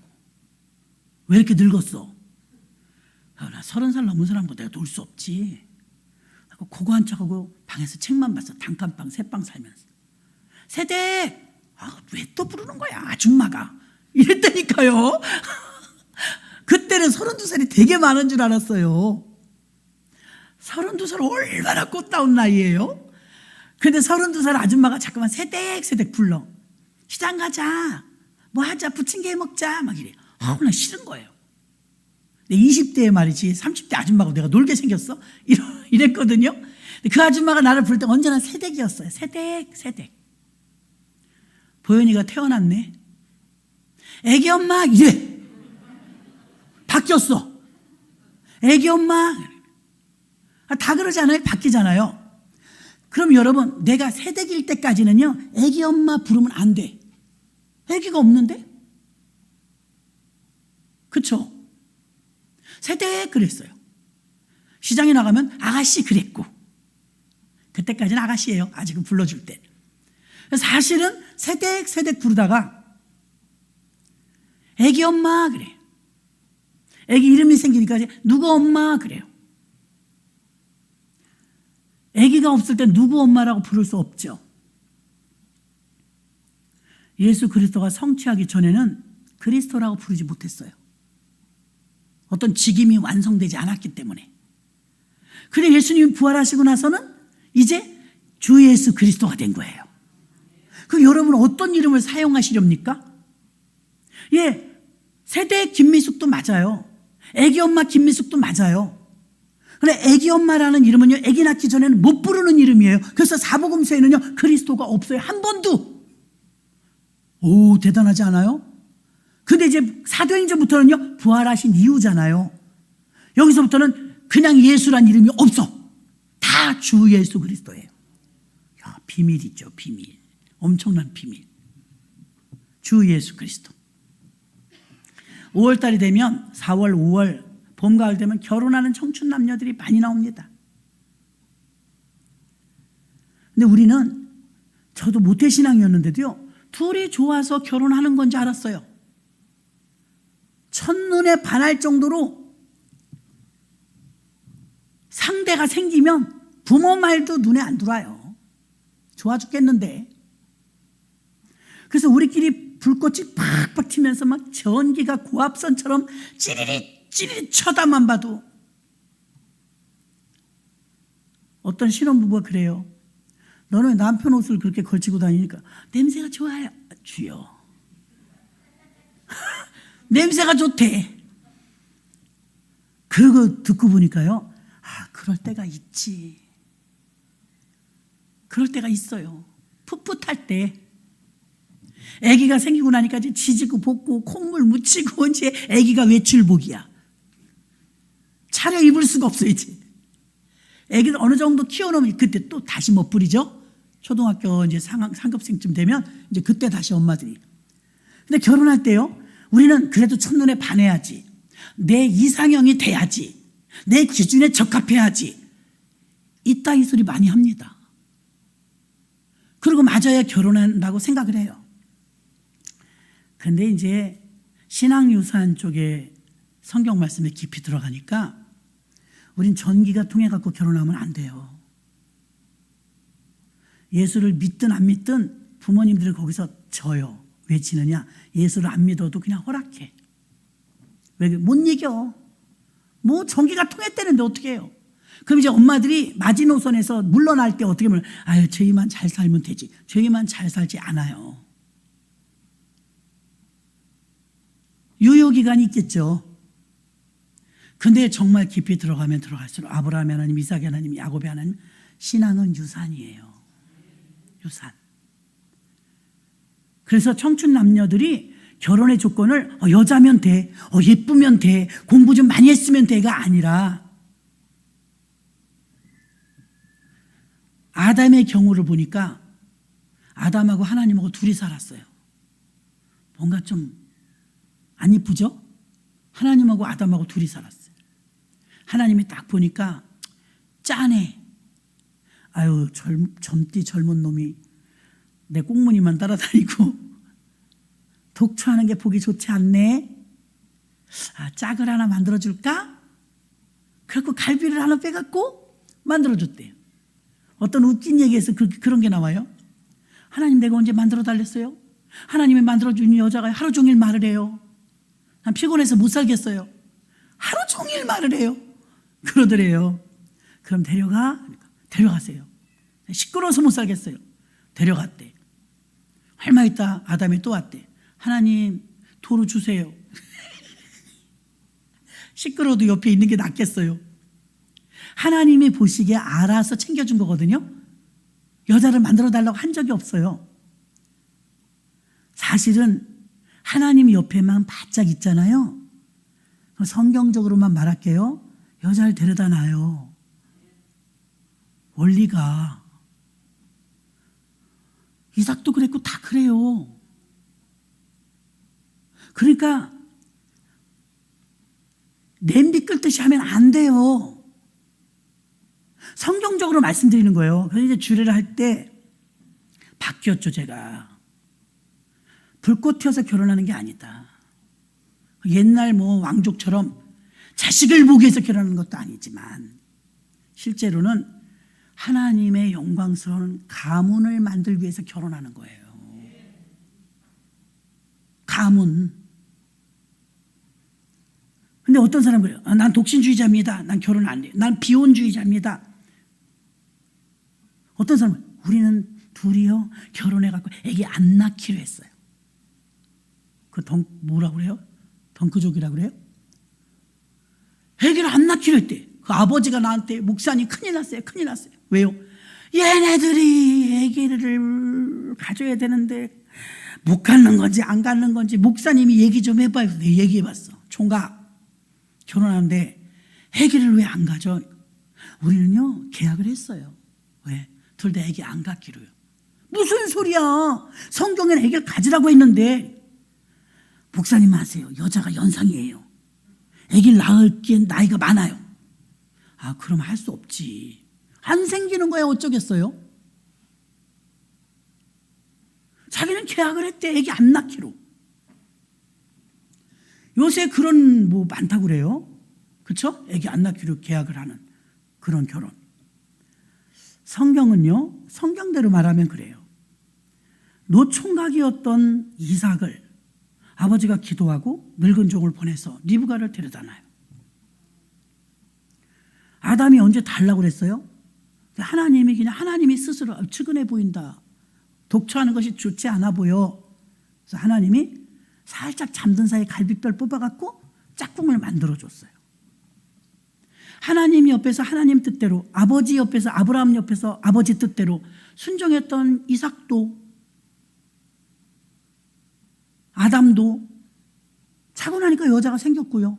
왜 이렇게 늙었어? 나 30살 넘은 사람보다 내가 놀 수 없지. 고거 한 척하고 방에서 책만 봤어. 단칸방, 새빵 살면서. 세대! 왜 또 부르는 거야, 아줌마가. 이랬다니까요. 그때는 32살이 되게 많은 줄 알았어요. 32살 얼마나 꽃다운 나이예요. 근데 32살 아줌마가 자꾸만 세댁 불러. 시장 가자, 뭐 하자, 부침개 먹자, 막 이래. 나 싫은 거예요. 내 20대에 말이지 30대 아줌마하고 내가 놀게 생겼어? 이랬거든요. 그 아줌마가 나를 부를 때 언제나 세댁이었어요. 세댁. 보현이가 태어났네. 애기 엄마 이래. 바뀌었어. 애기 엄마. 다 그러지 않아요? 바뀌잖아요. 그럼 여러분, 내가 세댁일 때까지는요, 애기 엄마 부르면 안 돼. 애기가 없는데? 그쵸? 세댁 그랬어요. 시장에 나가면 아가씨 그랬고, 그때까지는 아가씨예요. 아직은 불러줄 때. 사실은 세댁 부르다가 애기 엄마 그래. 애기 이름이 생기니까 이제 누구 엄마 그래요. 애기가 없을 때 누구 엄마라고 부를 수 없죠. 예수 그리스도가 성취하기 전에는 그리스도라고 부르지 못했어요. 어떤 직임이 완성되지 않았기 때문에. 그런데 예수님이 부활하시고 나서는 이제 주 예수 그리스도가 된 거예요. 그럼 여러분은 어떤 이름을 사용하시렵니까? 세대 김미숙도 맞아요. 애기 엄마 김미숙도 맞아요. 그런데 애기 엄마라는 이름은요, 애기 낳기 전에는 못 부르는 이름이에요. 그래서 사복음서에는요, 그리스도가 없어요. 한 번도. 오, 대단하지 않아요? 근데 이제 사도행전부터는요, 부활하신 이유잖아요. 여기서부터는 그냥 예수란 이름이 없어. 다 주 예수 그리스도예요. 야, 비밀이죠, 비밀. 엄청난 비밀. 주 예수 그리스도. 5월달이 되면 4월, 5월, 봄, 가을 되면 결혼하는 청춘 남녀들이 많이 나옵니다. 근데 우리는, 저도 모태신앙이었는데도요, 둘이 좋아서 결혼하는 건지 알았어요. 첫눈에 반할 정도로 상대가 생기면 부모 말도 눈에 안 들어와요. 좋아 죽겠는데. 그래서 우리끼리 불꽃이 팍팍 튀면서 막 전기가 고압선처럼 찌리릿 찌리릿 쳐다만 봐도, 어떤 신혼부부가 그래요. 너는 왜 남편 옷을 그렇게 걸치고 다니니까? 냄새가 좋아요. 주여. 냄새가 좋대. 그러고 듣고 보니까요, 아, 그럴 때가 있지. 그럴 때가 있어요. 풋풋할 때. 아기가 생기고 나니까 이제 지지고 볶고 콧물 묻히고 이제 아기가 외출복이야. 차려 입을 수가 없어요, 이제. 아기를 어느 정도 키워놓으면 그때 또 다시 멋부리죠. 초등학교 이제 상급생쯤 되면 이제 그때 다시 엄마들이. 근데 결혼할 때요, 우리는 그래도 첫눈에 반해야지. 내 이상형이 돼야지. 내 기준에 적합해야지. 이따위 소리 많이 합니다. 그리고 맞아야 결혼한다고 생각을 해요. 근데 이제 신앙유산 쪽에 성경 말씀에 깊이 들어가니까 우린 전기가 통해 갖고 결혼하면 안 돼요. 예수를 믿든 안 믿든 부모님들은 거기서 져요. 왜 지느냐? 예수를 안 믿어도 그냥 허락해. 왜? 못 이겨. 뭐 전기가 통했다는데 어떻게 해요? 그럼 이제 엄마들이 마지노선에서 물러날 때 어떻게 하면, 아유, 저희만 잘 살면 되지. 저희만 잘 살지 않아요. 유효기간이 있겠죠. 근데 정말 깊이 들어가면 들어갈수록 아브라함의 하나님, 이삭의 하나님, 야곱의 하나님, 신앙은 유산이에요. 유산. 그래서 청춘 남녀들이 결혼의 조건을 여자면 돼, 예쁘면 돼, 공부 좀 많이 했으면 돼가 아니라, 아담의 경우를 보니까 아담하고 하나님하고 둘이 살았어요. 뭔가 좀 안 이쁘죠? 하나님하고 아담하고 둘이 살았어요. 하나님이 딱 보니까 짠해. 아유, 젊은 놈이 내 꽁무니만 따라다니고 독초하는 게 보기 좋지 않네. 아, 짝을 하나 만들어줄까? 그래갖고 갈비를 하나 빼갖고 만들어줬대요. 어떤 웃긴 얘기에서 그런 게 나와요. 하나님, 내가 언제 만들어 달랬어요? 하나님이 만들어준 여자가 하루 종일 말을 해요. 난 피곤해서 못 살겠어요. 하루 종일 말을 해요. 그러더래요. 그럼 데려가? 데려가세요. 시끄러워서 못 살겠어요. 데려갔대. 얼마 있다 아담이 또 왔대. 하나님, 도로 주세요. 시끄러워도 옆에 있는 게 낫겠어요. 하나님이 보시기에 알아서 챙겨준 거거든요. 여자를 만들어 달라고 한 적이 없어요. 사실은 하나님이 옆에만 바짝 있잖아요. 성경적으로만 말할게요. 여자를 데려다 놔요. 원리가. 이삭도 그랬고 다 그래요. 그러니까 냄비 끓듯이 하면 안 돼요. 성경적으로 말씀드리는 거예요. 그래서 이제 주례를 할 때 바뀌었죠, 제가. 불꽃 튀어서 결혼하는 게 아니다. 옛날 뭐 왕족처럼 자식을 보기 위해서 결혼하는 것도 아니지만 실제로는 하나님의 영광스러운 가문을 만들기 위해서 결혼하는 거예요. 가문. 근데 어떤 사람은 그래요. 난 독신주의자입니다. 난 결혼 안 해요. 난 비혼주의자입니다. 어떤 사람은 우리는 둘이요 결혼해갖고 애기 안 낳기로 했어요. 그 뭐라고 그래요? 덩크족이라고 그래요? 애기를 안 낳기로 했대. 그 아버지가 나한테, 목사님 큰일 났어요. 큰일 났어요. 왜요? 얘네들이 애기를 가져야 되는데 못 갖는 건지 안 갖는 건지 목사님이 얘기 좀 해봐요. 내가 얘기해봤어. 총각 결혼하는데 아기를 왜 안 가져? 우리는요 계약을 했어요. 왜? 둘 다 아기 안 갖기로요. 무슨 소리야? 성경에는 아기를 가지라고 했는데. 목사님 아세요? 여자가 연상이에요. 아기를 낳기엔 나이가 많아요. 아, 그럼 할 수 없지. 안 생기는 거야 어쩌겠어요? 자기는 계약을 했대. 아기 안 낳기로. 요새 그런 뭐 많다고 그래요. 그렇죠? 아기 안 낳기로 계약을 하는 그런 결혼. 성경은요, 성경대로 말하면 그래요. 노총각이었던 이삭을 아버지가 기도하고 늙은 종을 보내서 리브가를 데려다 놔요. 아담이 언제 달라고 그랬어요? 하나님이 그냥 하나님이 스스로 측은해 보인다. 독처하는 것이 좋지 않아 보여. 그래서 하나님이 살짝 잠든 사이에 갈비뼈를 뽑아갖고 짝꿍을 만들어줬어요. 하나님 옆에서 하나님 뜻대로, 아버지 옆에서 아브라함 옆에서 아버지 뜻대로 순종했던 이삭도, 아담도 차고 나니까 여자가 생겼고요.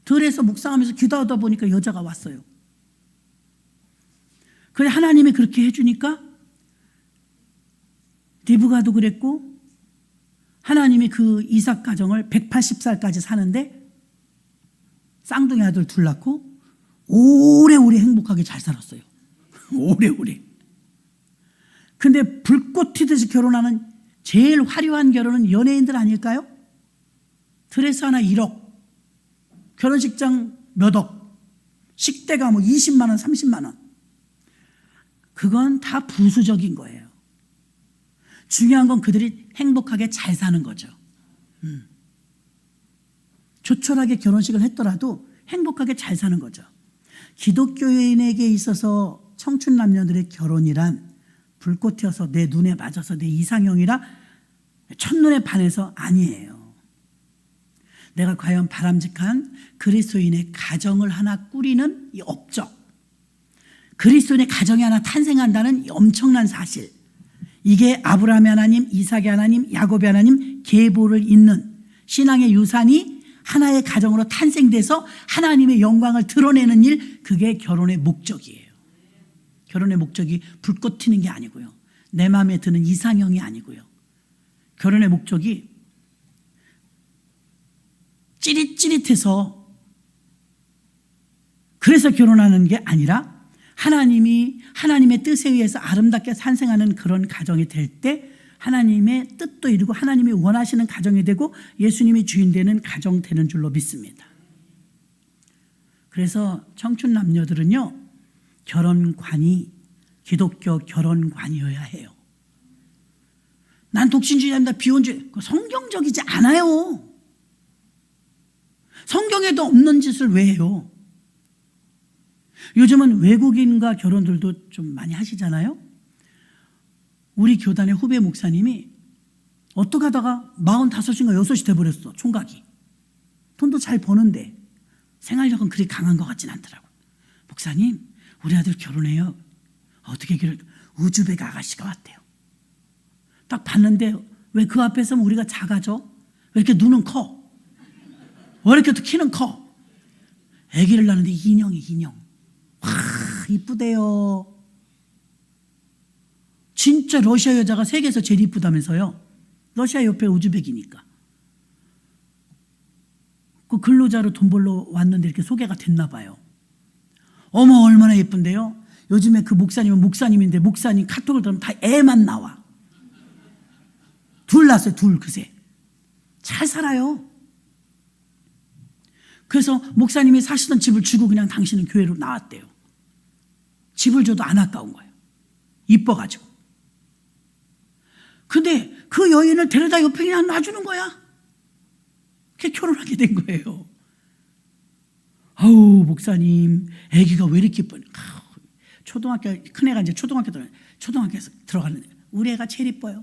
들에서 묵상하면서 기도하다 보니까 여자가 왔어요. 그래 하나님이 그렇게 해주니까 리브가도 그랬고, 하나님이 그 이삭 가정을 180살까지 사는데 쌍둥이 아들 둘 낳고 오래오래 행복하게 잘 살았어요. 오래오래. 근데 불꽃 튀듯이 결혼하는 제일 화려한 결혼은 연예인들 아닐까요? 드레스 하나 1억, 결혼식장 몇 억, 식대가 뭐 20만 원, 30만 원. 그건 다 부수적인 거예요. 중요한 건 그들이 행복하게 잘 사는 거죠. 조촐하게 결혼식을 했더라도 행복하게 잘 사는 거죠. 기독교인에게 있어서 청춘 남녀들의 결혼이란 불꽃 튀어서 내 눈에 맞아서 내 이상형이라 첫눈에 반해서 아니에요. 내가 과연 바람직한 그리스도인의 가정을 하나 꾸리는 이 업적, 그리스도인의 가정이 하나 탄생한다는 이 엄청난 사실, 이게 아브라함의 하나님, 이삭의 하나님, 야곱의 하나님 계보를 잇는 신앙의 유산이 하나의 가정으로 탄생돼서 하나님의 영광을 드러내는 일, 그게 결혼의 목적이에요. 결혼의 목적이 불꽃 튀는 게 아니고요, 내 마음에 드는 이상형이 아니고요, 결혼의 목적이 찌릿찌릿해서 그래서 결혼하는 게 아니라 하나님이 하나님의 뜻에 의해서 아름답게 탄생하는 그런 가정이 될 때 하나님의 뜻도 이루고 하나님이 원하시는 가정이 되고 예수님이 주인 되는 가정 되는 줄로 믿습니다. 그래서 청춘 남녀들은요, 결혼관이 기독교 결혼관이어야 해요. 난 독신주의자입니다, 비혼주의, 성경적이지 않아요. 성경에도 없는 짓을 왜 해요? 요즘은 외국인과 결혼들도 좀 많이 하시잖아요. 우리 교단의 후배 목사님이 어떻게 하다가 45인가 6이 돼버렸어. 총각이. 돈도 잘 버는데 생활력은 그리 강한 것 같진 않더라고. 목사님, 우리 아들 결혼해요. 어떻게 우즈벡 아가씨가 왔대요. 딱 봤는데 왜 그 앞에서 우리가 작아져? 왜 이렇게 눈은 커? 왜 이렇게 또 키는 커? 아기를 낳는데 인형. 와, 이쁘대요. 진짜 러시아 여자가 세계에서 제일 이쁘다면서요. 러시아 옆에 우즈벡이니까. 그 근로자로 돈 벌러 왔는데 이렇게 소개가 됐나 봐요. 어머, 얼마나 예쁜데요. 요즘에 그 목사님은 목사님인데 목사님 카톡을 들으면 다 애만 나와. 둘 낳았어요. 둘 그새. 잘 살아요. 그래서 목사님이 사시던 집을 주고 그냥 당신은 교회로 나왔대요. 집을 줘도 안 아까운 거예요. 이뻐가지고. 근데 그 여인을 데려다 옆에 그냥 놔주는 거야. 그렇게 결혼하게 된 거예요. 아우, 목사님, 아기가 왜 이렇게 이뻐요? 초등학교, 큰애가 이제 초등학교에서 들어가는데 우리 애가 제일 이뻐요.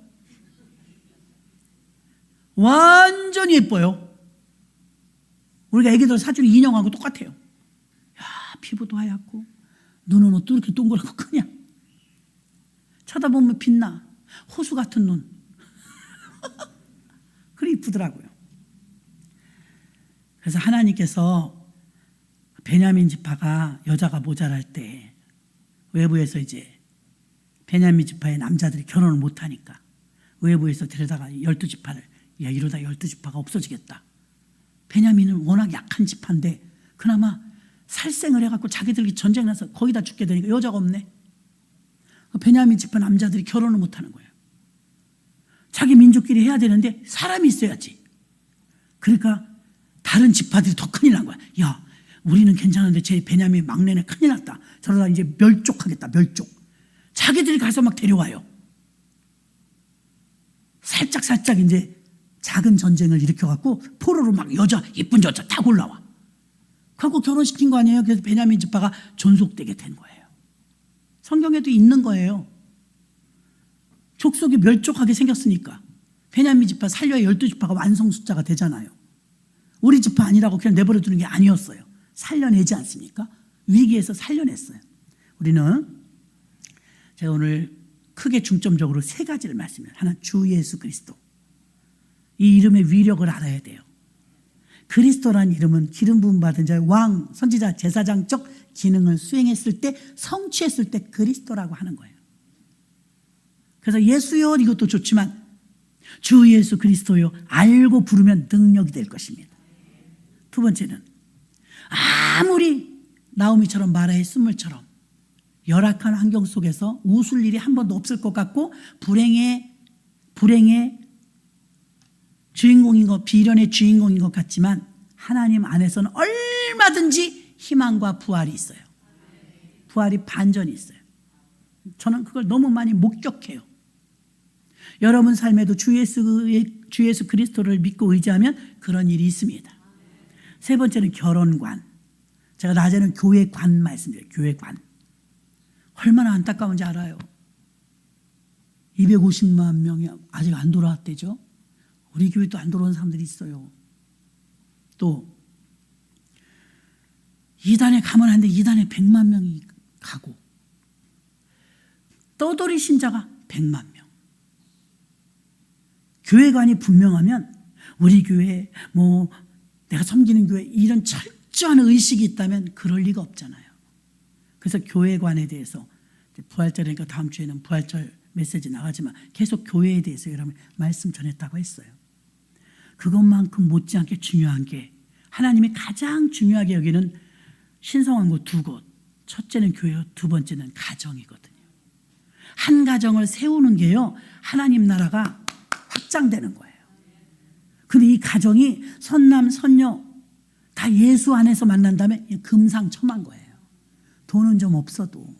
완전히 예뻐요. 우리가 애기들 사주는 인형하고 똑같아요. 야, 피부도 하얗고 눈은 어떻게 이렇게 동그랗고 크냐. 쳐다보면 빛나. 호수 같은 눈. 그래 이쁘더라고요. 그래서 하나님께서 베냐민 지파가 여자가 모자랄 때 외부에서 이제 베냐민 지파의 남자들이 결혼을 못하니까 외부에서 데려다가 12지파를 야 이러다 12지파가 없어지겠다. 베냐민은 워낙 약한 지파인데 그나마 살생을 해갖고 자기들이 전쟁 나서 거의 다 죽게 되니까 여자가 없네. 베냐민 지파 남자들이 결혼을 못하는 거예요. 자기 민족끼리 해야 되는데 사람이 있어야지. 그러니까 다른 지파들이 더 큰일 난 거야. 야 우리는 괜찮은데 제 베냐민 막내는 큰일 났다. 저러다 이제 멸족하겠다. 멸족. 자기들이 가서 막 데려와요. 살짝 이제 작은 전쟁을 일으켜갖고 포로로 막 여자 예쁜 여자 다 올라와. 그리고 결혼시킨 거 아니에요. 그래서 베냐민 지파가 존속되게 된 거예요. 성경에도 있는 거예요. 족속이 멸족하게 생겼으니까 베냐민 지파 살려야 12지파가 완성 숫자가 되잖아요. 우리 지파 아니라고 그냥 내버려 두는 게 아니었어요. 살려내지 않습니까? 위기에서 살려냈어요. 우리는 제가 오늘 크게 중점적으로 세 가지를 말씀해요. 하나 주 예수 그리스도. 이 이름의 위력을 알아야 돼요. 그리스도라는 이름은 기름 부음 받은 자의 왕, 선지자, 제사장적 기능을 수행했을 때 성취했을 때 그리스도라고 하는 거예요. 그래서 예수여 이것도 좋지만 주 예수 그리스도요 알고 부르면 능력이 될 것입니다. 두 번째는 아무리 나오미처럼 마라의 쓴물처럼 열악한 환경 속에서 웃을 일이 한 번도 없을 것 같고 불행의 주인공인 것, 비련의 주인공인 것 같지만 하나님 안에서는 얼마든지 희망과 부활이 있어요. 부활이 반전이 있어요. 저는 그걸 너무 많이 목격해요. 여러분 삶에도 주 예수 그리스도를 믿고 의지하면 그런 일이 있습니다. 세 번째는 결혼관. 제가 낮에는 교회관 말씀드려요. 교회관. 얼마나 안타까운지 알아요. 250만 명이 아직 안 돌아왔대죠. 우리 교회도 안 돌아온 사람들이 있어요. 또 이단에 가면 하는데 이단에 100만 명이 가고 떠돌이 신자가 100만 명. 교회관이 분명하면 우리 교회 내가 섬기는 교회 이런 철저한 의식이 있다면 그럴 리가 없잖아요. 그래서 교회관에 대해서 부활절이니까 다음 주에는 부활절 메시지 나가지만 계속 교회에 대해서 여러분 말씀 전했다고 했어요. 그것만큼 못지않게 중요한 게 하나님이 가장 중요하게 여기는 신성한 곳 두 곳. 첫째는 교회요. 두 번째는 가정이거든요. 한 가정을 세우는 게요. 하나님 나라가 확장되는 거예요. 근데 이 가정이 선남 선녀 다 예수 안에서 만난다면 금상첨화인 거예요. 돈은 좀 없어도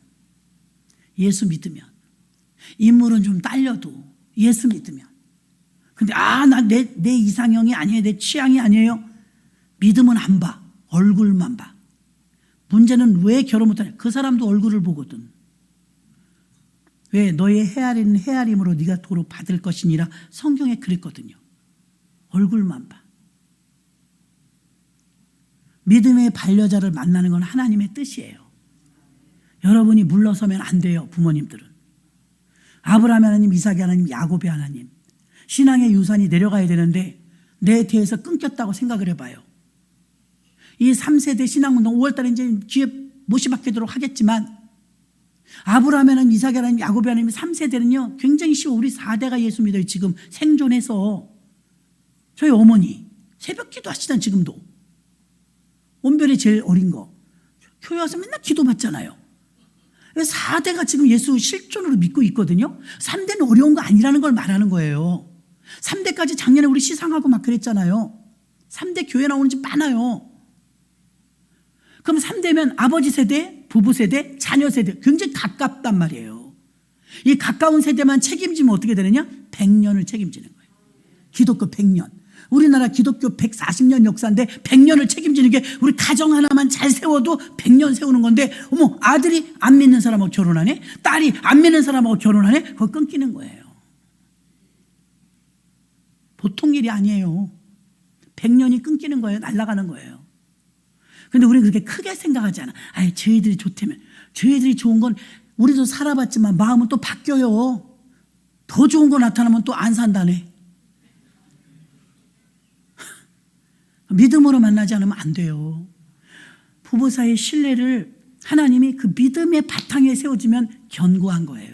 예수 믿으면 인물은 좀 딸려도 예수 믿으면 근데 내 이상형이 아니에요. 내 취향이 아니에요. 믿음은 안 봐. 얼굴만 봐. 문제는 왜 결혼 못하냐. 그 사람도 얼굴을 보거든. 왜 너의 헤아리는 헤아림으로 네가 도로 받을 것이니라 성경에 그랬거든요. 얼굴만 봐. 믿음의 반려자를 만나는 건 하나님의 뜻이에요. 여러분이 물러서면 안 돼요. 부모님들은. 아브라함 하나님, 이삭의 하나님, 야곱의 하나님. 신앙의 유산이 내려가야 되는데 내 대에서 끊겼다고 생각을 해봐요. 이 3세대 신앙운동 5월달에 이제 뒤에 못이 박히도록 하겠지만 아브라함 하나님, 이삭의 하나님, 야곱의 하나님 3세대는요 굉장히 쉬워. 우리 4대가 예수 믿어요. 지금 생존해서. 저희 어머니 새벽 기도하시잖아요. 지금도. 온별이 제일 어린 거. 교회 와서 맨날 기도 받잖아요. 4대가 지금 예수 실존으로 믿고 있거든요. 3대는 어려운 거 아니라는 걸 말하는 거예요. 3대까지 작년에 우리 시상하고 막 그랬잖아요. 3대 교회 나오는 집 많아요. 그럼 3대면 아버지 세대, 부부 세대, 자녀 세대 굉장히 가깝단 말이에요. 이 가까운 세대만 책임지면 어떻게 되느냐? 100년을 책임지는 거예요. 기독교 100년. 우리나라 기독교 140년 역사인데 100년을 책임지는 게 우리 가정 하나만 잘 세워도 100년 세우는 건데 어머 아들이 안 믿는 사람하고 결혼하네? 딸이 안 믿는 사람하고 결혼하네? 그거 끊기는 거예요. 보통 일이 아니에요. 100년이 끊기는 거예요. 날아가는 거예요. 근데 우리는 그렇게 크게 생각하지 않아. 저희들이 좋다면. 저희들이 좋은 건 우리도 살아봤지만 마음은 또 바뀌어요. 더 좋은 거 나타나면 또 안 산다네. 믿음으로 만나지 않으면 안 돼요. 부부 사이의 신뢰를 하나님이 그 믿음의 바탕에 세워주면 견고한 거예요.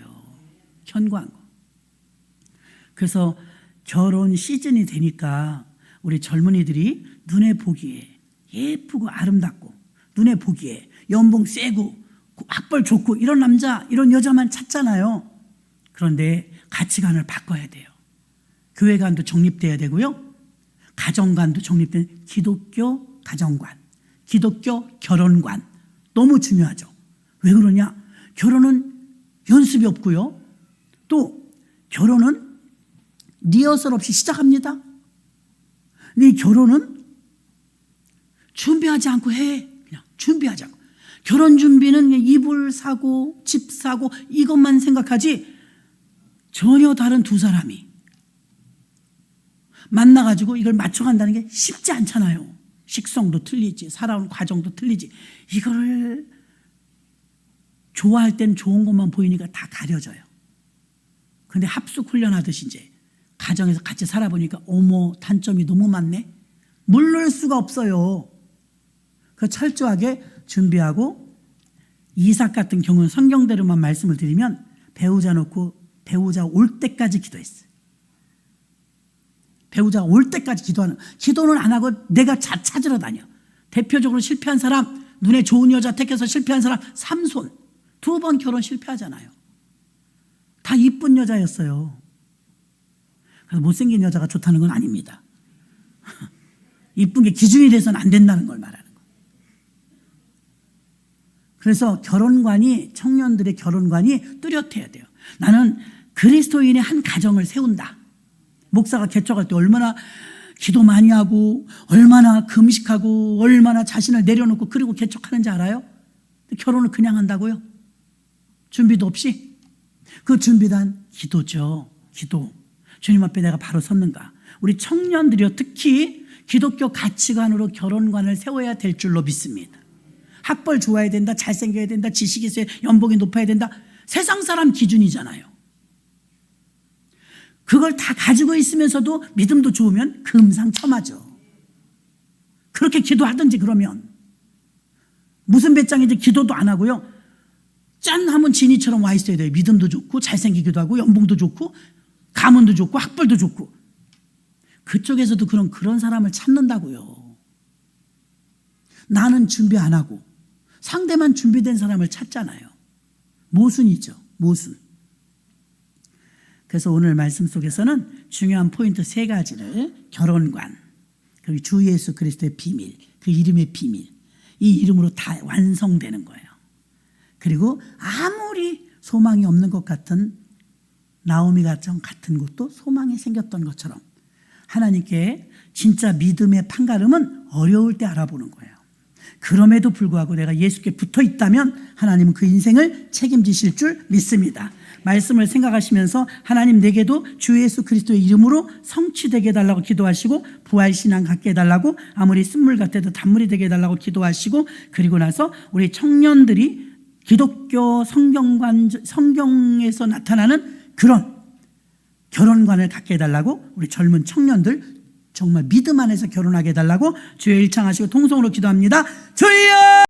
견고한 거. 그래서 결혼 시즌이 되니까 우리 젊은이들이 눈에 보기에 예쁘고 아름답고 눈에 보기에 연봉 세고 학벌 좋고 이런 남자 이런 여자만 찾잖아요. 그런데 가치관을 바꿔야 돼요. 교회관도 정립돼야 되고요. 가정관도 정립된 기독교 가정관, 기독교 결혼관 너무 중요하죠. 왜 그러냐? 결혼은 연습이 없고요. 또 결혼은 리허설 없이 시작합니다. 근데 결혼은 준비하지 않고 해. 그냥 준비하지 않고. 결혼 준비는 이불 사고 집 사고 이것만 생각하지 전혀 다른 두 사람이 만나가지고 이걸 맞춰간다는 게 쉽지 않잖아요. 식성도 틀리지, 살아온 과정도 틀리지. 이거를 좋아할 땐 좋은 것만 보이니까 다 가려져요. 근데 합숙 훈련하듯이 이제 가정에서 같이 살아보니까 어머 단점이 너무 많네. 물릴 수가 없어요. 그 철저하게 준비하고 이삭 같은 경우는 성경대로만 말씀을 드리면 배우자 놓고 배우자 올 때까지 기도했어요. 배우자가 올 때까지 기도는 안 하고 내가 찾으러 다녀. 대표적으로 실패한 사람, 눈에 좋은 여자 택해서 실패한 사람 삼손 2번 결혼 실패하잖아요. 다 이쁜 여자였어요. 그래서 못생긴 여자가 좋다는 건 아닙니다. 이쁜 게 기준이 돼서는 안 된다는 걸 말하는 거예요. 그래서 결혼관이 청년들의 결혼관이 뚜렷해야 돼요. 나는 그리스도인의 한 가정을 세운다. 목사가 개척할 때 얼마나 기도 많이 하고 얼마나 금식하고 얼마나 자신을 내려놓고 그리고 개척하는지 알아요? 결혼을 그냥 한다고요? 준비도 없이? 그 준비단 기도죠. 기도. 주님 앞에 내가 바로 섰는가? 우리 청년들이요 특히 기독교 가치관으로 결혼관을 세워야 될 줄로 믿습니다. 학벌 좋아야 된다, 잘생겨야 된다, 지식이 있어야 연봉이 높아야 된다. 세상 사람 기준이잖아요. 그걸 다 가지고 있으면서도 믿음도 좋으면 금상첨화죠. 그렇게 기도하든지 그러면 무슨 배짱인지 기도도 안 하고요. 짠 하면 진이처럼 와 있어야 돼요. 믿음도 좋고 잘생기기도 하고 연봉도 좋고 가문도 좋고 학벌도 좋고. 그쪽에서도 그런 사람을 찾는다고요. 나는 준비 안 하고 상대만 준비된 사람을 찾잖아요. 모순이죠. 모순. 그래서 오늘 말씀 속에서는 중요한 포인트 3가지를 결혼관, 그리고 주 예수 그리스도의 비밀, 그 이름의 비밀, 이 이름으로 다 완성되는 거예요. 그리고 아무리 소망이 없는 것 같은 나오미 가정 같은 곳도 소망이 생겼던 것처럼 하나님께 진짜 믿음의 판가름은 어려울 때 알아보는 거예요. 그럼에도 불구하고 내가 예수께 붙어 있다면 하나님은 그 인생을 책임지실 줄 믿습니다. 말씀을 생각하시면서 하나님 내게도 주 예수 그리스도의 이름으로 성취되게 해달라고 기도하시고 부활신앙 갖게 해달라고 아무리 쓴물 같아도 단물이 되게 해달라고 기도하시고 그리고 나서 우리 청년들이 기독교 성경에서 나타나는 그런 결혼관을 갖게 해달라고 우리 젊은 청년들 정말 믿음 안에서 결혼하게 해달라고 주여 일창하시고 통성으로 기도합니다. 주여!